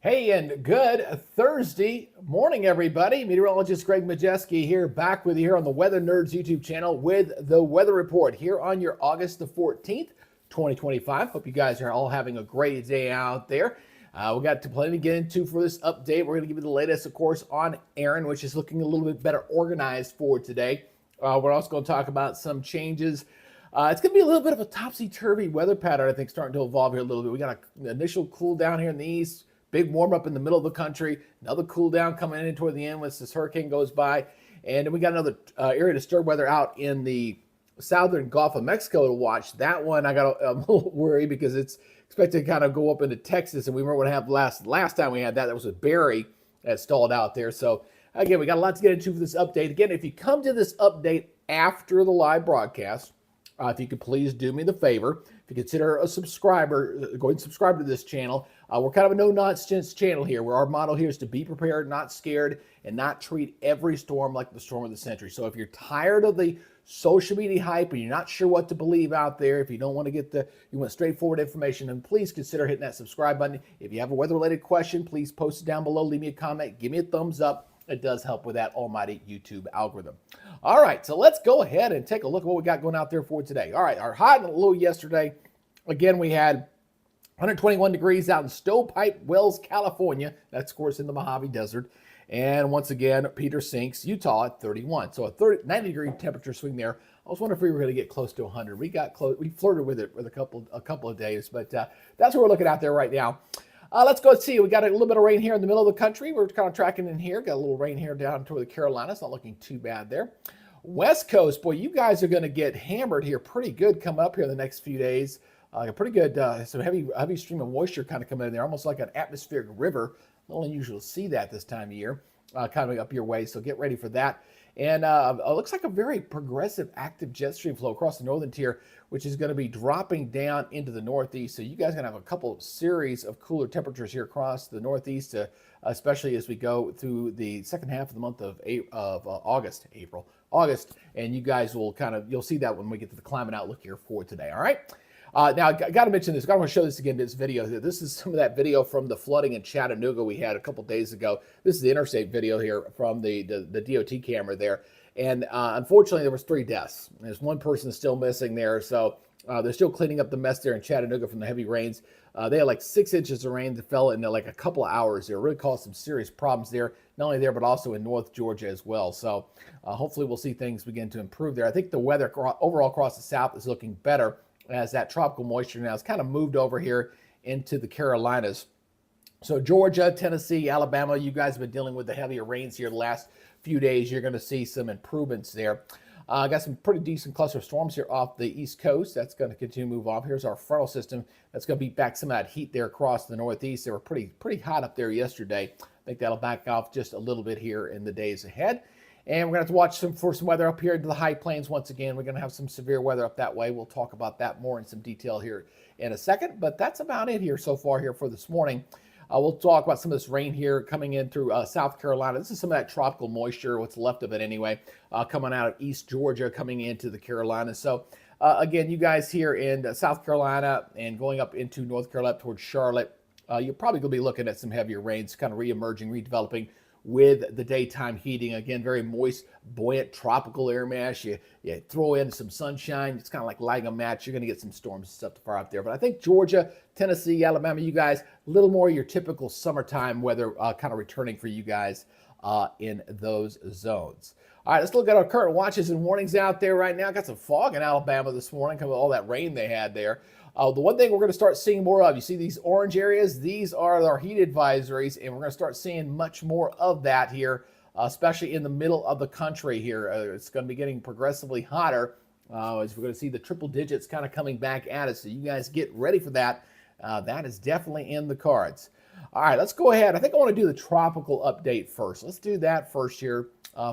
Hey, and good Thursday morning, everybody. Meteorologist Greg Majeski here, back with you here on the Weather Nerds YouTube channel with the Weather Report here on your August the 14th, 2025. Hope you guys are all having a great day out there. We got plenty to get into for this update. We're going to give you the latest, of course, on ERIN, which is looking a little bit better organized for today. We're also going to talk about some changes. It's going to be a little bit of a topsy-turvy weather pattern, I think, starting to evolve here a little bit. We got an initial cool down here in the east. Big warm up in the middle of the country. Another cool down coming in toward the end once this hurricane goes by. And then we got another area of disturbed weather out in the southern Gulf of Mexico to watch. That one I got a little worried because it's expected to kind of go up into Texas. And we remember what happened last time we had that. That was with Barry that stalled out there. So again, we got a lot to get into for this update. Again, if you come to this update after the live broadcast, if you could please do me the favor, if you consider a subscriber, go ahead and subscribe to this channel. We're kind of a no-nonsense channel here, where our motto here is to be prepared, not scared, and not treat every storm like the storm of the century. So if you're tired of the social media hype and you're not sure what to believe out there, if you don't want to you want straightforward information, then please consider hitting that subscribe button. If you have a weather-related question, please post it down below, leave me a comment, give me a thumbs up. It does help with that almighty YouTube algorithm. All right, so let's go ahead and take a look at what we got going out there for today. All right, our high and low yesterday, again, we had 121 degrees out in Stovepipe Wells, California. That's, of course, in the Mojave Desert. And once again, Peter Sinks, Utah at 31. So a 90-degree temperature swing there. I was wondering if we were going to get close to 100. We got close. We flirted with it with a couple of days, but that's what we're looking out there right now. Let's go see. We got a little bit of rain here in the middle of the country. We're kind of tracking in here. Got a little rain here down toward the Carolinas. Not looking too bad there. West Coast, boy, you guys are going to get hammered here pretty good coming up here in the next few days. Pretty good, some heavy stream of moisture kind of coming in there, almost like an atmospheric river. Not unusual to see that this time of year, coming up your way. So get ready for that. And it looks like a very progressive active jet stream flow across the northern tier, which is going to be dropping down into the northeast. So you guys are going to have a couple series of cooler temperatures here across the northeast, especially as we go through the second half of the month of August, and you guys will you'll see that when we get to the climate outlook here for today. All right. Now, I got to mention this. I want to show this again, this video. This is some of that video from the flooding in Chattanooga we had a couple days ago. This is the interstate video here from the DOT camera there. And unfortunately, there was 3 deaths. There's one person still missing there. So they're still cleaning up the mess there in Chattanooga from the heavy rains. They had like 6 inches of rain that fell in like a couple of hours there. It really caused some serious problems there, not only there, but also in North Georgia as well. So hopefully we'll see things begin to improve there. I think the weather overall across the South is looking better, as that tropical moisture now has kind of moved over here into the Carolinas. So Georgia, Tennessee, Alabama, you guys have been dealing with the heavier rains here the last few days. You're going to see some improvements there. Got some pretty decent cluster of storms here off the East Coast. That's going to continue to move off. Here's our frontal system. That's going to beat back some of that heat there across the Northeast. They were pretty hot up there yesterday. I think that'll back off just a little bit here in the days ahead. And we're going to have to watch for some weather up here into the high plains once again. We're going to have some severe weather up that way. We'll talk about that more in some detail here in a second. But that's about it here so far here for this morning. We'll talk about some of this rain here coming in through South Carolina. This is some of that tropical moisture, what's left of it anyway, coming out of East Georgia, coming into the Carolinas. So again, you guys here in South Carolina and going up into North Carolina towards Charlotte, you're probably going to be looking at some heavier rains kind of re-emerging, redeveloping with the daytime heating. Again, very moist, buoyant, tropical air mass. You throw in some sunshine, it's kind of like lighting a match. You're going to get some storms and stuff far out there. But I think Georgia, Tennessee, Alabama, you guys, a little more your typical summertime weather kind of returning for you guys in those zones. All right, let's look at our current watches and warnings out there right now. Got some fog in Alabama this morning because of all that rain they had there. The one thing we're going to start seeing more of, you see these orange areas? These are our heat advisories, and we're going to start seeing much more of that here, especially in the middle of the country here. It's going to be getting progressively hotter as we're going to see the triple digits kind of coming back at us. So you guys get ready for that. That is definitely in the cards. All right, let's go ahead. I think I want to do the tropical update first. Let's do that first here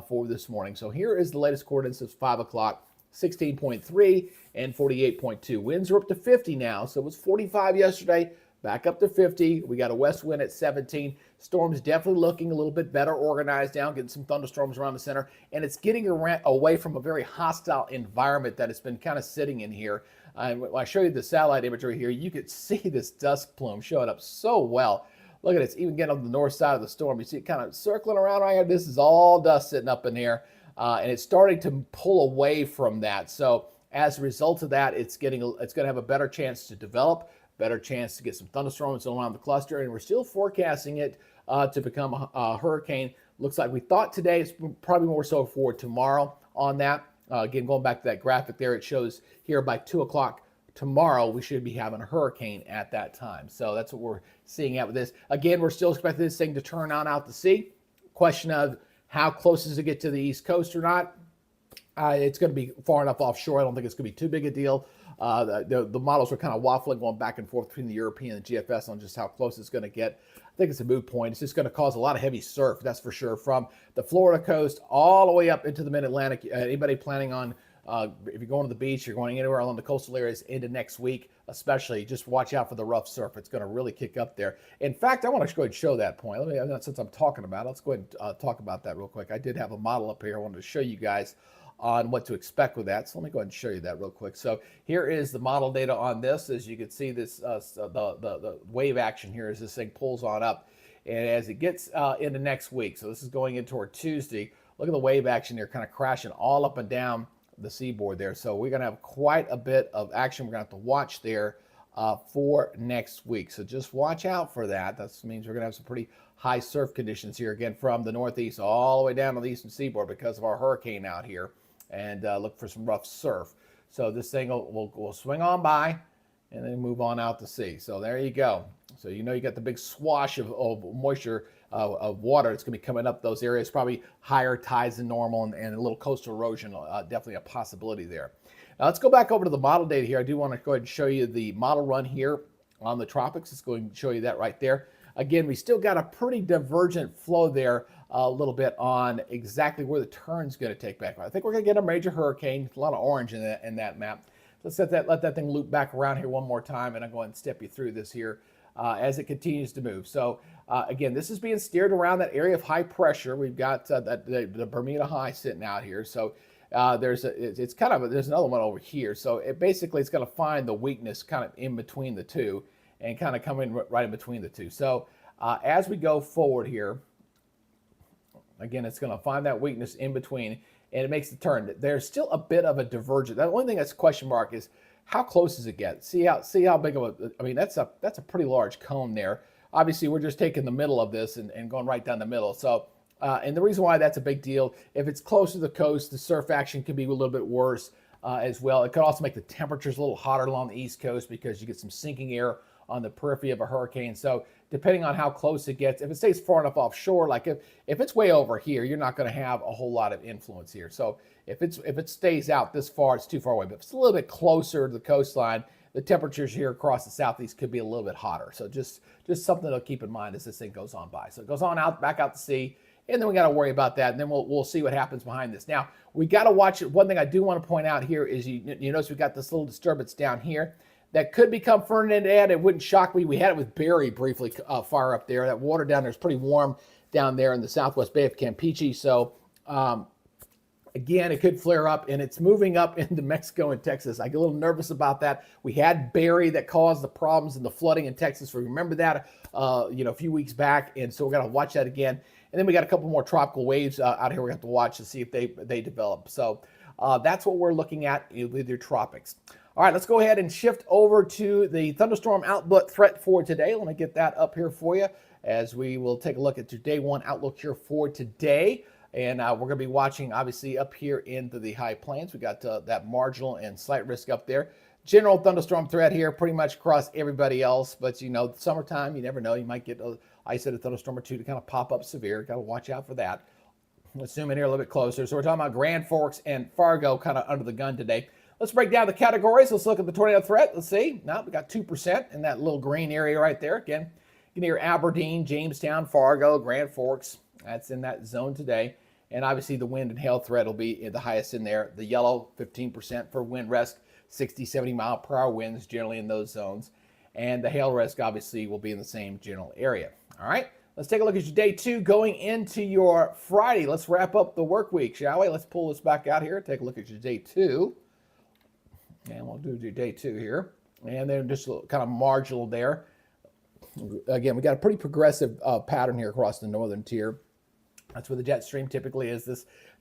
for this morning. So here is the latest coordinates of 5 o'clock. 16.3 and 48.2. Winds are up to 50 now. So it was 45 yesterday, back up to 50. We got a west wind at 17. Storms definitely looking a little bit better organized now, getting some thunderstorms around the center. And it's getting away from a very hostile environment that it's been kind of sitting in here. And when I show you the satellite imagery here, you could see this dust plume showing up so well. Look at it, it's even getting on the north side of the storm. You see it kind of circling around right here. This is all dust sitting up in here, and it's starting to pull away from that. So as a result of that, it's going to have a better chance to develop, better chance to get some thunderstorms around the cluster, and we're still forecasting it to become a hurricane. Looks like we thought today. It's probably more so for tomorrow on that. Again, going back to that graphic there, it shows here by 2 o'clock tomorrow we should be having a hurricane at that time. So that's what we're seeing out with this. Again, we're still expecting this thing to turn on out to sea. Question of how close does it get to the East Coast or not? It's going to be far enough offshore. I don't think it's going to be too big a deal. The models are kind of waffling, going back and forth between the European and the GFS on just how close it's going to get. I think it's a moot point. It's just going to cause a lot of heavy surf, that's for sure, from the Florida coast all the way up into the mid-Atlantic. Anybody planning on, if you're going to the beach, you're going anywhere along the coastal areas into next week, especially, just watch out for the rough surf. It's going to really kick up there. In fact, I want to go ahead and show that point. Since I'm talking about it, let's go ahead and talk about that real quick. I did have a model up here I wanted to show you guys on what to expect with that. So let me go ahead and show you that real quick. So here is the model data on this. As you can see, this the wave action here as this thing pulls on up. And as it gets into next week, so this is going into our Tuesday, look at the wave action here kind of crashing all up and down the seaboard there. So we're going to have quite a bit of action we're going to have to watch there for next week. So just watch out for that. That means we're going to have some pretty high surf conditions here, again, from the northeast all the way down to the eastern seaboard because of our hurricane out here. And look for some rough surf. So this thing will swing on by and then move on out to sea. So there you go. So you know you got the big swash of moisture, of water that's going to be coming up those areas, probably higher tides than normal, and a little coastal erosion, definitely a possibility there. Now let's go back over to the model data here. I do want to go ahead and show you the model run here on the tropics. It's going to show you that right there. Again, we still got a pretty divergent flow there a little bit on exactly where the turn's going to take back. I think we're going to get a major hurricane. A lot of orange in that map. Let's let that thing loop back around here one more time, and I'm going to step you through this here as it continues to move. So again, this is being steered around that area of high pressure. We've got the Bermuda High sitting out here. So there's another one over here. So basically it's going to find the weakness kind of in between the two and kind of come in right in between the two. So as we go forward here, again, it's going to find that weakness in between, and it makes the turn. There's still a bit of a divergence. The only thing that's a question mark is how close does it get? See how big of a, I mean, that's a pretty large cone there. Obviously, we're just taking the middle of this and going right down the middle. So, and the reason why that's a big deal, if it's close to the coast, the surf action can be a little bit worse as well. It could also make the temperatures a little hotter along the East Coast because you get some sinking air on the periphery of a hurricane. So depending on how close it gets, if it stays far enough offshore, like if it's way over here, you're not going to have a whole lot of influence here. So if it stays out this far, it's too far away. But if it's a little bit closer to the coastline, the temperatures here across the southeast could be a little bit hotter. So just something to keep in mind as this thing goes on by. So it goes on back out to sea, and then we got to worry about that, and then we'll see what happens behind this. Now we got to watch it. One thing I do want to point out here is you notice we got this little disturbance down here that could become Ferdinand. It wouldn't shock me. We had it with Barry briefly fire up there. That water down there is pretty warm down there in the southwest Bay of Campeche. So again, it could flare up, and it's moving up into Mexico and Texas. I get a little nervous about that. We had Barry that caused the problems and the flooding in Texas. We remember that a few weeks back, and so we're going to watch that again. And then we got a couple more tropical waves out here we have to watch to see if they develop. So that's what we're looking at with your tropics. All right, let's go ahead and shift over to the thunderstorm outlook threat for today. Let me get that up here for you as we will take a look at your day one outlook here for today. And we're going to be watching, obviously, up here into the high plains. We got that marginal and slight risk up there. General thunderstorm threat here pretty much across everybody else. But, summertime, you never know. You might get an isolated thunderstorm or two to kind of pop up severe. Got to watch out for that. Let's zoom in here a little bit closer. So we're talking about Grand Forks and Fargo kind of under the gun today. Let's break down the categories. Let's look at the tornado threat. Let's see. Now we got 2% in that little green area right there. Again, you can hear Aberdeen, Jamestown, Fargo, Grand Forks. That's in that zone today. And obviously the wind and hail threat will be the highest in there. The yellow, 15% for wind risk, 60, 70 mile per hour winds generally in those zones. And the hail risk obviously will be in the same general area. All right, let's take a look at your day two going into your Friday. Let's wrap up the work week, shall we? Let's pull this back out here. Take a look at your day two. And we'll do your day two here. And then just kind of marginal there. Again, we got a pretty progressive pattern here across the northern tier. That's where the jet stream typically is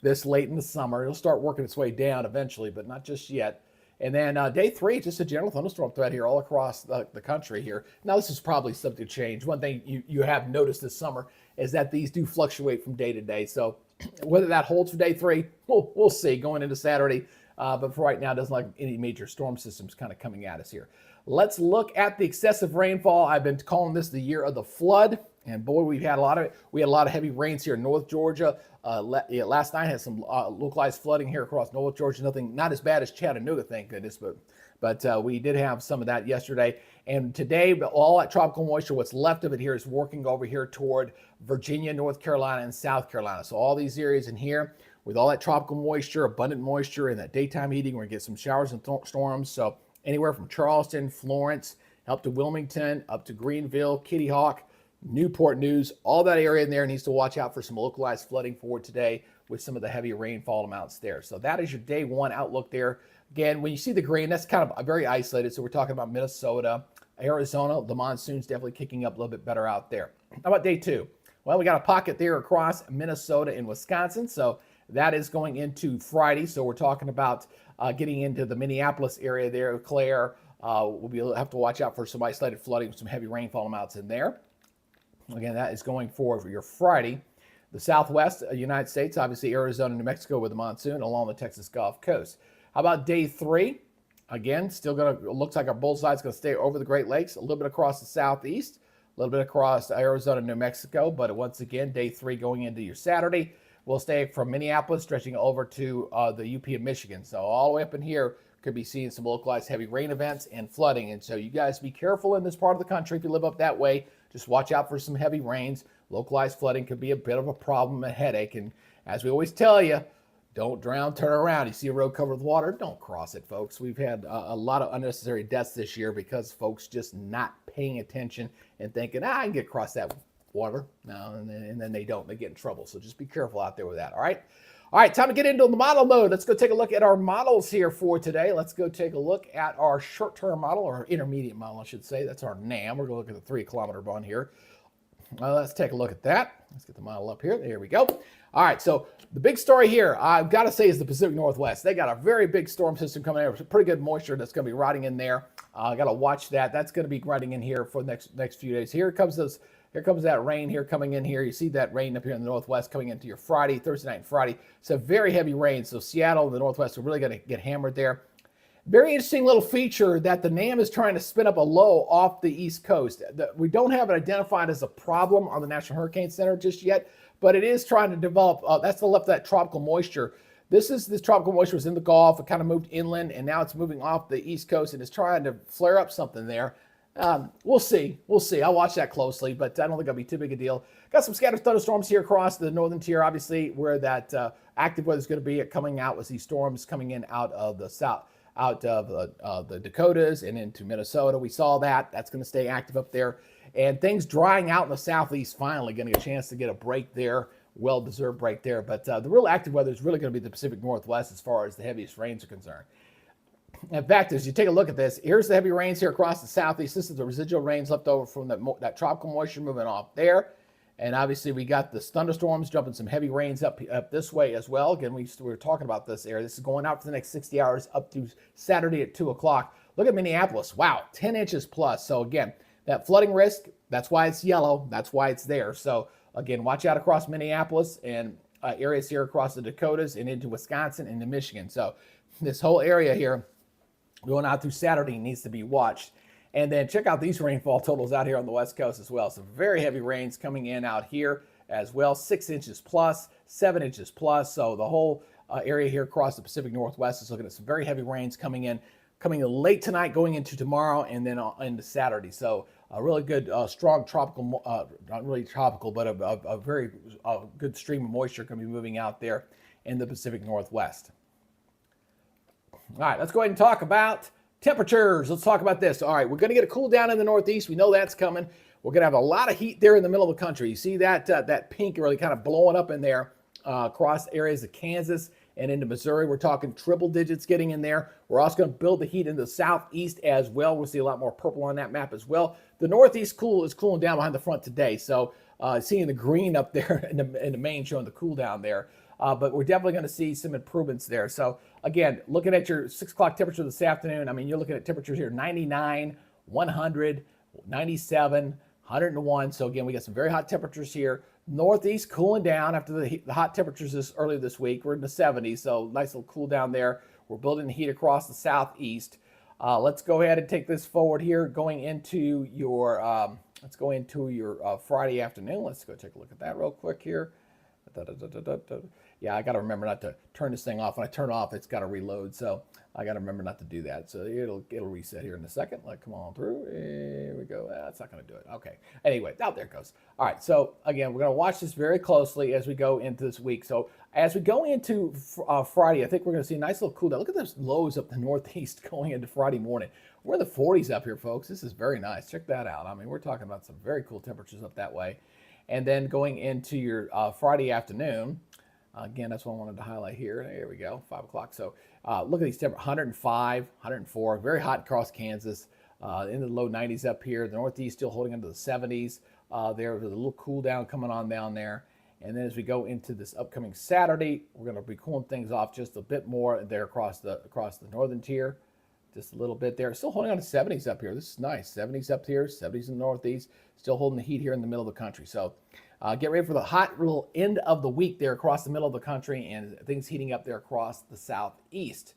this late in the summer. It'll start working its way down eventually, but not just yet. And then day 3, just a general thunderstorm threat here all across the country here. Now, this is probably subject to change. One thing you have noticed this summer is that these do fluctuate from day to day. So whether that holds for day 3, we'll see going into Saturday. But for right now, it doesn't look like any major storm systems kind of coming at us here. Let's look at the excessive rainfall. I've been calling this the year of the flood. And boy, we had a lot of heavy rains here in North Georgia. Last night had some localized flooding here across North Georgia. Not as bad as Chattanooga, thank goodness, but we did have some of that yesterday. And today, all that tropical moisture, what's left of it here, is working over here toward Virginia, North Carolina, and South Carolina. So all these areas in here, with all that tropical moisture, abundant moisture, and that daytime heating, we're gonna get some showers and storms. So anywhere from Charleston, Florence, up to Wilmington, up to Greenville, Kitty Hawk, Newport News, all that area in there needs to watch out for some localized flooding for today with some of the heavy rainfall amounts there. So that is your day 1 outlook there. Again, when you see the green, that's kind of very isolated. So we're talking about Minnesota, Arizona. The monsoon's definitely kicking up a little bit better out there. How about day 2? Well, we got a pocket there across Minnesota and Wisconsin. So that is going into Friday. So we're talking about getting into the Minneapolis area there, Clare. We'll have to watch out for some isolated flooding with some heavy rainfall amounts in there. Again, that is going for your Friday. The Southwest United States, obviously Arizona, New Mexico with the monsoon along the Texas Gulf Coast. How about day 3? Again, still looks like our bullseye's going to stay over the Great Lakes, a little bit across the southeast, a little bit across Arizona, New Mexico. But once again, day 3 going into your Saturday, we'll stay from Minneapolis, stretching over to the UP of Michigan. So all the way up in here, could be seeing some localized heavy rain events and flooding. And so you guys be careful in this part of the country if you live up that way. Just watch out for some heavy rains. Localized flooding could be a bit of a problem, a headache. And as we always tell you, don't drown, turn around. You see a road covered with water, don't cross it, folks. We've had a lot of unnecessary deaths this year because folks just not paying attention and thinking, I can get across that water. No, and then they don't. They get in trouble. So just be careful out there with that, all right? All right, time to get into the model mode. Let's go take a look at our models here for today. Let's go take a look at our short-term model, or intermediate model, I should say. That's our NAM. We're going to look at the 3-kilometer bond here. Let's take a look at that. Let's get the model up here. There we go. All right, so the big story here, I've got to say, is the Pacific Northwest. They got a very big storm system coming in. Pretty good moisture that's going to be riding in there. I got to watch that. That's going to be riding in here for the next few days. Here comes that rain here coming in here. You see that rain up here in the Northwest coming into your Thursday night and Friday. It's a very heavy rain. So Seattle and the Northwest are really going to get hammered there. Very interesting little feature that the NAM is trying to spin up a low off the East Coast. We don't have it identified as a problem on the National Hurricane Center just yet, but it is trying to develop. That's the left of that tropical moisture. This tropical moisture was in the Gulf. It kind of moved inland, and now it's moving off the East Coast and is trying to flare up something there. We'll see. I'll watch that closely, but I don't think it'll be too big a deal. Got some scattered thunderstorms here across the northern tier, obviously, where that active weather is going to be coming out with these storms coming in out of the south, out of the Dakotas and into Minnesota. We saw that. That's going to stay active up there. And things drying out in the southeast finally, getting a chance to get a break there, well-deserved break there. But the real active weather is really going to be the Pacific Northwest as far as the heaviest rains are concerned. In fact, as you take a look at this, here's the heavy rains here across the southeast. This is the residual rains left over from that tropical moisture moving off there. And obviously, we got the thunderstorms jumping some heavy rains up this way as well. Again, we were talking about this area. This is going out for the next 60 hours up to Saturday at 2 o'clock. Look at Minneapolis. Wow, 10 inches plus. So again, that flooding risk, that's why it's yellow. That's why it's there. So again, watch out across Minneapolis and areas here across the Dakotas and into Wisconsin and into Michigan. So this whole area here going out through Saturday needs to be watched. And then check out these rainfall totals out here on the West Coast as well. Some very heavy rains coming in out here as well. 6 inches plus, 7 inches plus. So the whole area here across the Pacific Northwest is looking at some very heavy rains coming in late tonight, going into tomorrow, and then into Saturday. So a really good, strong tropical, not really tropical, but a very good stream of moisture going to be moving out there in the Pacific Northwest. All right, let's go ahead and talk about temperatures. Let's talk about this. All right, we're going to get a cool down in the Northeast. We know that's coming. We're going to have a lot of heat there in the middle of the country. You see that pink really kind of blowing up in there across areas of Kansas and into Missouri. We're talking triple digits getting in there. We're also going to build the heat into the southeast as well. We'll see a lot more purple on that map as well. The northeast is cooling down behind the front today. So seeing the green up there in the main showing the cool down there. But we're definitely going to see some improvements there. So again, looking at your 6 o'clock temperature this afternoon, I mean, you're looking at temperatures here 99, 100, 97, 101. So again, we got some very hot temperatures here. Northeast cooling down after the hot temperatures earlier this week. We're in the 70s, so nice little cool down there. We're building the heat across the southeast. Let's go ahead and take this forward here, going into your Friday afternoon. Let's go take a look at that real quick here. Yeah, I got to remember not to turn this thing off. When I turn it off, it's got to reload. So I got to remember not to do that. So it'll reset here in a second. Like, come on through. Here we go. That's not going to do it. Okay. Anyway, out there it goes. All right. So again, we're going to watch this very closely as we go into this week. So as we go into Friday, I think we're going to see a nice little cool down. Look at those lows up the northeast going into Friday morning. We're in the 40s up here, folks. This is very nice. Check that out. I mean, we're talking about some very cool temperatures up that way. And then going into your Friday afternoon, again, that's what I wanted to highlight here. There we go, 5 o'clock. So look at these temperatures, 105, 104, very hot across Kansas, in the low 90s up here. The Northeast still holding into the 70s. There's a little cool down coming on down there. And then as we go into this upcoming Saturday, we're going to be cooling things off just a bit more there across the northern tier. Just a little bit there. Still holding on to 70s up here. This is nice. 70s up here, 70s in the Northeast. Still holding the heat here in the middle of the country. So get ready for the hot little end of the week there across the middle of the country and things heating up there across the southeast.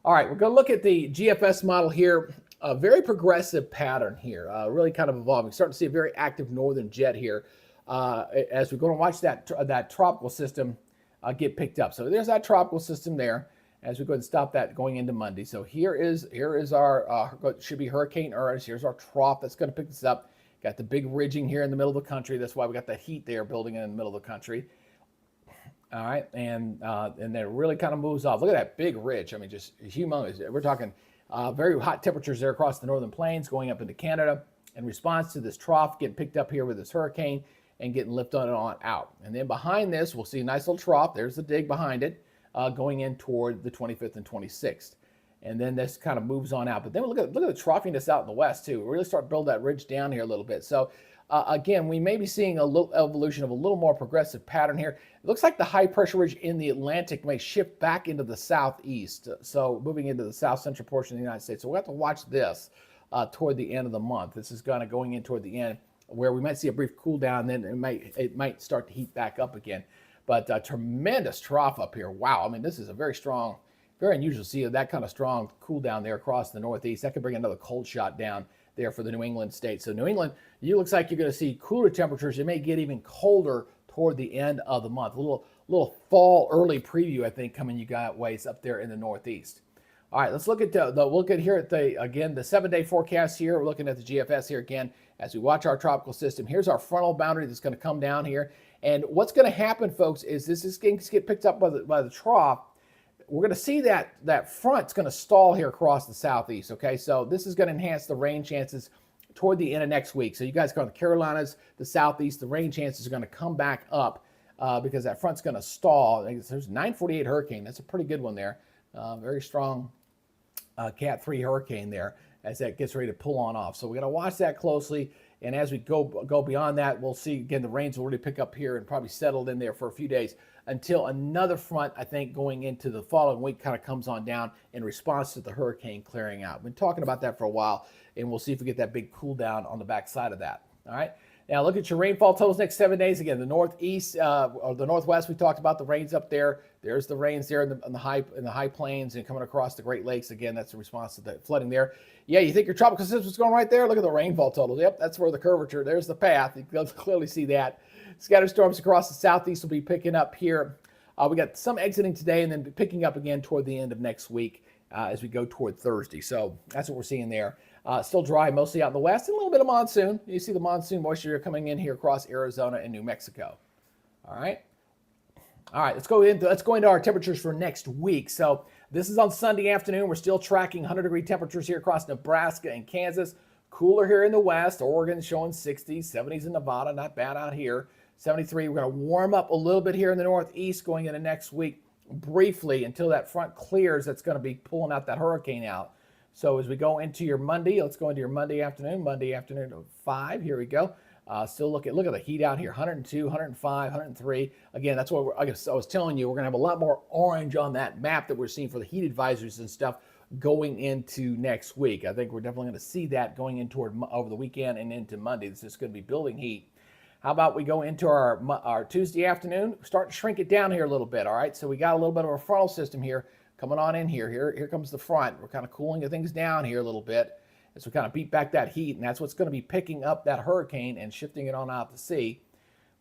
All right, we're going to look at the GFS model here. A very progressive pattern here, really kind of evolving. Starting to see a very active northern jet here as we're going to watch that tropical system get picked up. So there's that tropical system there. As we go ahead and stop that going into Monday. So here is our, should be Hurricane Ernest. Here's our trough that's going to pick this up. Got the big ridging here in the middle of the country. That's why we got that heat there building in the middle of the country. All right, and then it really kind of moves off. Look at that big ridge. I mean, just humongous. We're talking very hot temperatures there across the northern plains going up into Canada in response to this trough getting picked up here with this hurricane and getting lifted on out. And then behind this, we'll see a nice little trough. There's the dig behind it. Going in toward the 25th and 26th. And then this kind of moves on out. But then look at the troughiness out in the west, too. We really start to build that ridge down here a little bit. So, again, we may be seeing a little evolution of a little more progressive pattern here. It looks like the high pressure ridge in the Atlantic may shift back into the southeast. So, moving into the south central portion of the United States. So, we'll have to watch this toward the end of the month. This is kind of going in toward the end where we might see a brief cool down. Then it might start to heat back up again. But a tremendous trough up here. Wow. I mean, this is a very strong, very unusual to see that kind of strong cool down there across the Northeast. That could bring another cold shot down there for the New England states. So New England, it looks like you're going to see cooler temperatures. It may get even colder toward the end of the month. A little fall early preview, I think, coming you got ways up there in the Northeast. All right, let's look at look at here at the 7-day forecast here. We're looking at the GFS here again as we watch our tropical system. Here's our frontal boundary that's going to come down here. And what's going to happen, folks, is this is going to get picked up by the trough. We're going to see that front's going to stall here across the southeast, okay? So this is going to enhance the rain chances toward the end of next week. So you guys go to the Carolinas, the southeast, the rain chances are going to come back up because that front's going to stall. There's 948 hurricane. That's a pretty good one there. Very strong Cat 3 hurricane there as that gets ready to pull on off. So we're going to watch that closely. And as we go beyond that, we'll see, again, the rains will really pick up here and probably settled in there for a few days until another front, I think, going into the following week kind of comes on down in response to the hurricane clearing out. We've been talking about that for a while, and we'll see if we get that big cool down on the backside of that. All right. Now look at your rainfall totals next 7 days. Again, the northeast or the northwest, we talked about the rains up there. There's the rains there in the high plains and coming across the Great Lakes. Again, that's a response to the flooding there. Yeah, you think your tropical system's going right there? Look at the rainfall totals. Yep, that's where the curvature. There's the path. You can clearly see that. Scattered storms across the southeast will be picking up here. We got some exiting today and then picking up again toward the end of next week as we go toward Thursday. So that's what we're seeing there. Still dry mostly out in the west and a little bit of monsoon. You see the monsoon moisture coming in here across Arizona and New Mexico. All right. All right, let's go into our temperatures for next week. So this is on Sunday afternoon. We're still tracking 100-degree temperatures here across Nebraska and Kansas. Cooler here in the west. Oregon showing 60s, 70s in Nevada. Not bad out here. 73. We're going to warm up a little bit here in the northeast going into next week. briefly until that front clears. That's going to be pulling out that hurricane out. So as we go into your Monday, let's go into your Monday afternoon at 5. Here we go. Still look at the heat out here, 102, 105, 103. Again, that's what I was telling you. We're going to have a lot more orange on that map that we're seeing for the heat advisories and stuff going into next week. I think we're definitely going to see that going in toward over the weekend and into Monday. This is going to be building heat. How about we go into our Tuesday afternoon, start to shrink it down here a little bit, all right? So we got a little bit of a frontal system here coming on in here. Here comes the front. We're kind of cooling things down here a little bit as we kind of beat back that heat, and that's what's going to be picking up that hurricane and shifting it on out to sea.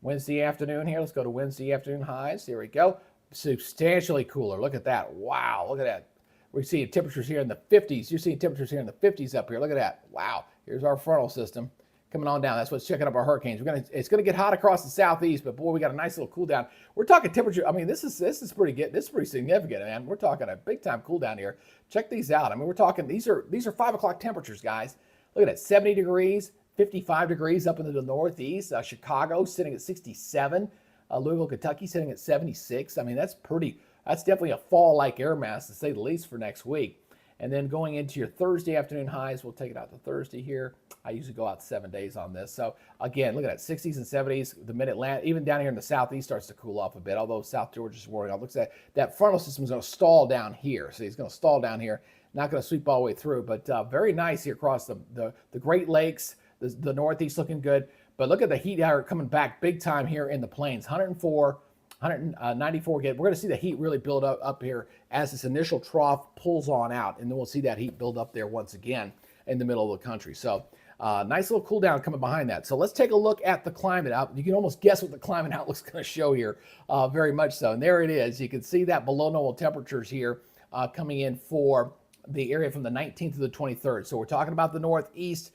Wednesday afternoon here, let's go to Wednesday afternoon highs. Here we go. Substantially cooler. Look at that. Wow, look at that. We're seeing temperatures here in the 50s. You're seeing temperatures here in the 50s up here. Look at that. Wow. Here's our frontal system coming on down. That's what's checking up our hurricanes. It's going to get hot across the southeast, but boy, we got a nice little cool down. We're talking temperature. I mean, this is pretty good. This is pretty significant, man. We're talking a big time cool down here. Check these out. I mean, we're talking these are 5 o'clock temperatures, guys. Look at that, 70 degrees, 55 degrees up into the northeast. Chicago sitting at 67. Louisville, Kentucky sitting at 76. I mean, that's definitely a fall-like air mass to say the least for next week. And then going into your Thursday afternoon highs, we'll take it out to Thursday here. I usually go out 7 days on this. So again, look at that, 60s and 70s. The mid-Atlantic, even down here in the southeast, starts to cool off a bit, although South Georgia's warming up. Looks like that frontal system is going to stall down here. So he's going to stall down here, not going to sweep all the way through, but very nice here across the Great Lakes, the northeast looking good. But look at the heat hour coming back big time here in the plains, 104. 194 again. We're going to see the heat really build up here as this initial trough pulls on out, and then we'll see that heat build up there once again in the middle of the country. So nice little cool down coming behind that. So let's take a look at the climate out. You can almost guess what the climate outlook's going to show here, very much so. And there it is. You can see that below normal temperatures here coming in for the area from the 19th to the 23rd. So we're talking about the northeast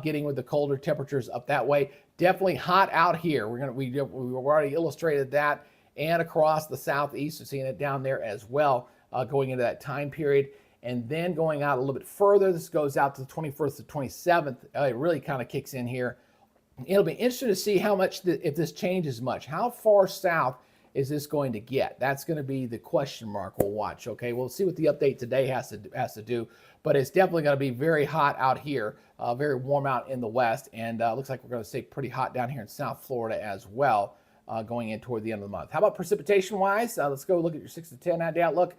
getting with the colder temperatures up that way. Definitely hot out here. We've already illustrated that. And across the southeast, we're seeing it down there as well, going into that time period. And then going out a little bit further, this goes out to the 21st to 27th. It really kind of kicks in here. It'll be interesting to see how much, if this changes much. How far south is this going to get? That's going to be the question mark we'll watch, okay? We'll see what the update today has to do. But it's definitely going to be very hot out here, very warm out in the west. And looks like we're going to stay pretty hot down here in South Florida as well. Going in toward the end of the month. How about precipitation-wise? Let's go look at your 6 to 10 day outlook.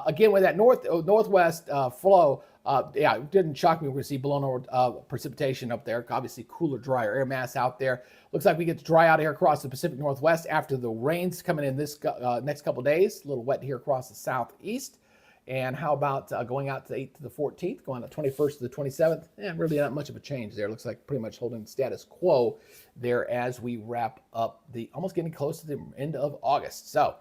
Again, with that northwest flow, yeah, it didn't shock me. We're going to see below normal precipitation up there. Obviously, cooler, drier air mass out there. Looks like we get to dry out here across the Pacific Northwest after the rains coming in this next couple days. A little wet here across the southeast. And how about going out to the 8th to the 14th, going out 21st to the 27th? Really not much of a change there. Looks like pretty much holding the status quo there as we wrap up almost getting close to the end of August. So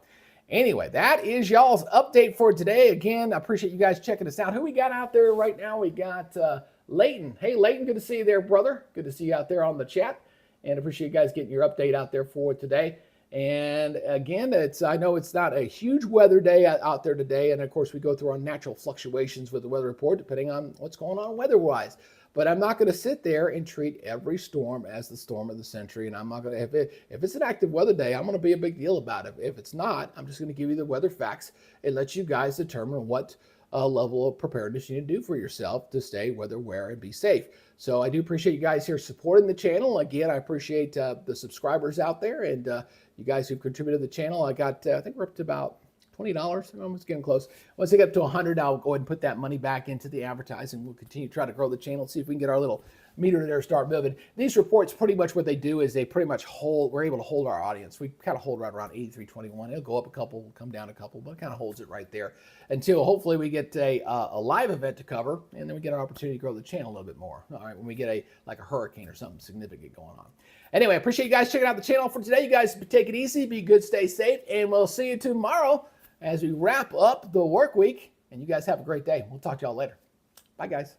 anyway, that is y'all's update for today. Again, I appreciate you guys checking us out. Who we got out there right now? We got Leighton. Hey, Leighton, good to see you there, brother. Good to see you out there on the chat. And appreciate you guys getting your update out there for today. And again, I know it's not a huge weather day out there today. And of course, we go through our natural fluctuations with the weather report, depending on what's going on weather-wise. But I'm not going to sit there and treat every storm as the storm of the century. And I'm not going to, if it's an active weather day, I'm going to be a big deal about it. If it's not, I'm just going to give you the weather facts and let you guys determine what level of preparedness you need to do for yourself to stay where and be safe. So I do appreciate you guys here supporting the channel. Again, I appreciate the subscribers out there and you guys who've contributed to the channel. I think we're up to about $20. I'm almost getting close. Once I get up to 100, I'll go ahead and put that money back into the advertising. We'll continue to try to grow the channel, see if we can get our little meter there start moving. These reports, pretty much what they do is they pretty much we're able to hold our audience. We kind of hold right around 83.21. It'll go up a couple, we'll come down a couple, but it kind of holds it right there until hopefully we get a live event to cover, and then we get an opportunity to grow the channel a little bit more. All right, when we get like a hurricane or something significant going on. Anyway, I appreciate you guys checking out the channel for today. You guys take it easy, be good, stay safe, and we'll see you tomorrow as we wrap up the work week. And you guys have a great day. We'll talk to y'all later. Bye, guys.